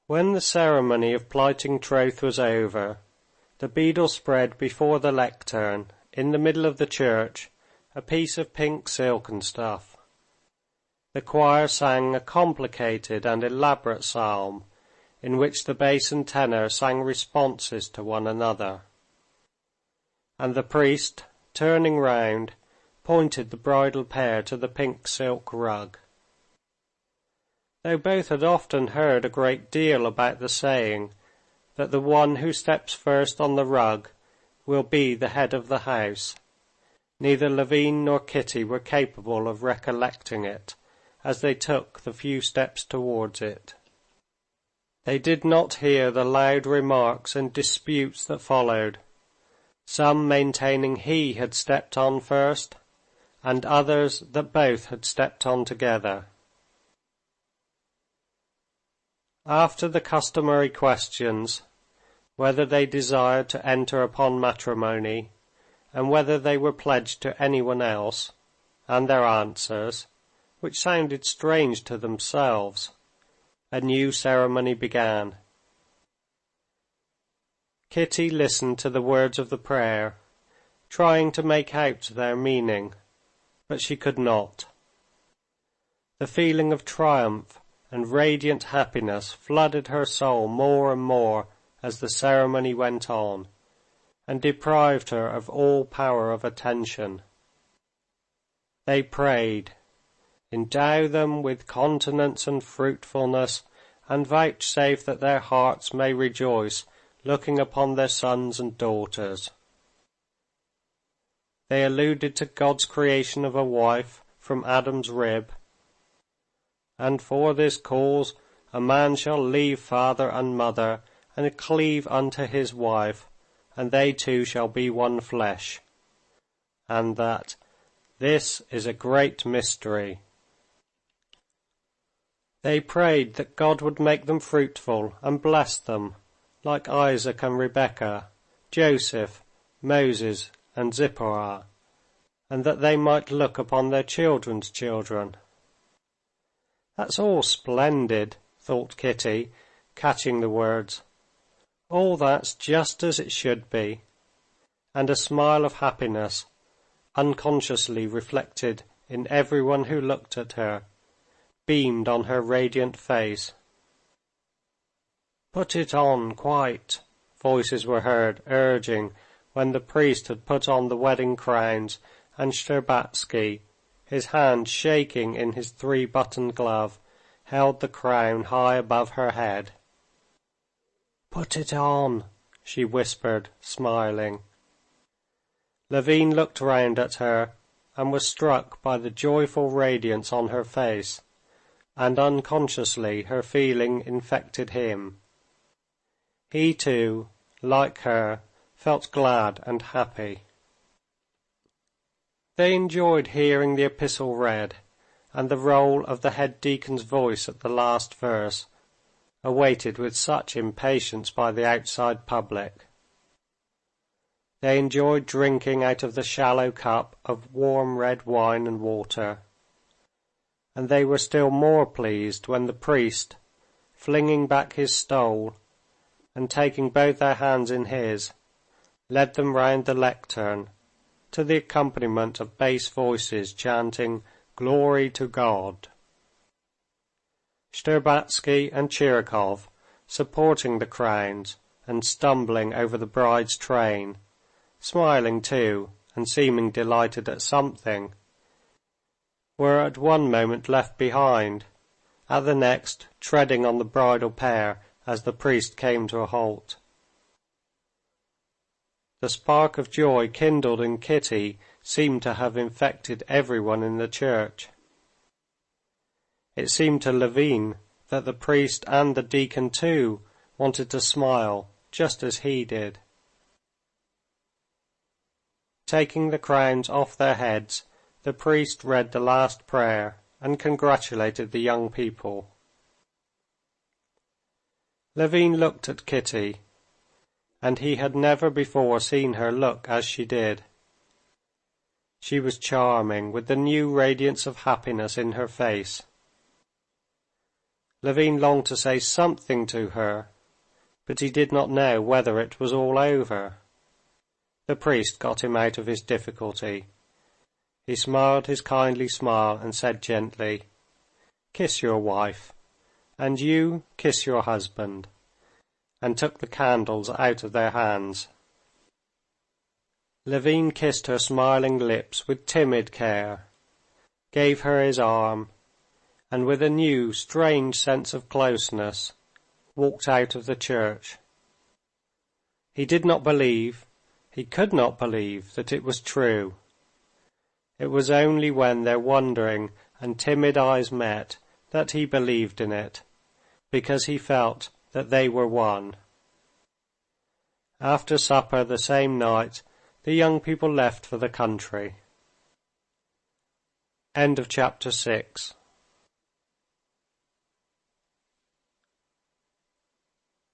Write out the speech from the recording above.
When the ceremony of plighting troth was over, the beadle spread before the lectern, in the middle of the church, a piece of pink silken stuff. The choir sang a complicated and elaborate psalm, in which the bass and tenor sang responses to one another. And the priest, turning round, pointed the bridal pair to the pink silk rug. Though both had often heard a great deal about the saying that the one who steps first on the rug will be the head of the house, neither Levin nor Kitty were capable of recollecting it as they took the few steps towards it. They did not hear the loud remarks and disputes that followed, some maintaining he had stepped on first, and others that both had stepped on together. After the customary questions, whether they desired to enter upon matrimony, and whether they were pledged to anyone else, and their answers, which sounded strange to themselves, a new ceremony began. Kitty listened to the words of the prayer, trying to make out their meaning, but she could not. The feeling of triumph and radiant happiness flooded her soul more and more as the ceremony went on, and deprived her of all power of attention. They prayed, "Endow them with continence and fruitfulness, and vouchsafe that their hearts may rejoice, looking upon their sons and daughters." They alluded to God's creation of a wife from Adam's rib. "And for this cause a man shall leave father and mother, and cleave unto his wife, and they two shall be one flesh." And that this is a great mystery. They prayed that God would make them fruitful and bless them, like Isaac and Rebekah, Joseph, Moses, and Zipporah, and that they might look upon their children's children. "That's all splendid," thought Kitty, catching the words. "All that's just as it should be," and a smile of happiness, unconsciously reflected in everyone who looked at her, beamed on her radiant face. "Put it on, quite," voices were heard urging when the priest had put on the wedding crowns, and Shtcherbatsky, his hand shaking in his three-buttoned glove, held the crown high above her head. "Put it on," she whispered, smiling. Levin looked round at her and was struck by the joyful radiance on her face, and unconsciously her feeling infected him. He too, like her, felt glad and happy. They enjoyed hearing the epistle read, and the roll of the head deacon's voice at the last verse, awaited with such impatience by the outside public. They enjoyed drinking out of the shallow cup of warm red wine and water, and they were still more pleased when the priest, flinging back his stole, and taking both their hands in his, led them round the lectern, to the accompaniment of bass voices chanting "Glory to God." Shtcherbatsky and Tchirikov, supporting the crowns and stumbling over the bride's train, smiling too and seeming delighted at something, were at one moment left behind, at the next treading on the bridal pair as the priest came to a halt. The spark of joy kindled in Kitty seemed to have infected everyone in the church. It seemed to Levin that the priest and the deacon too wanted to smile just as he did. Taking the crowns off their heads, the priest read the last prayer and congratulated the young people. Levin looked at Kitty, and he had never before seen her look as she did. She was charming with the new radiance of happiness in her face. Levin longed to say something to her, but he did not know whether it was all over. The priest got him out of his difficulty. He smiled his kindly smile and said gently, "Kiss your wife, and you kiss your husband," and took the candles out of their hands. Levin kissed her smiling lips with timid care, gave her his arm, and with a new, strange sense of closeness, walked out of the church. He did not believe, he could not believe that it was true. It was only when their wondering and timid eyes met that he believed in it, because he felt that they were one. After supper the same night, the young people left for the country. End of chapter 6.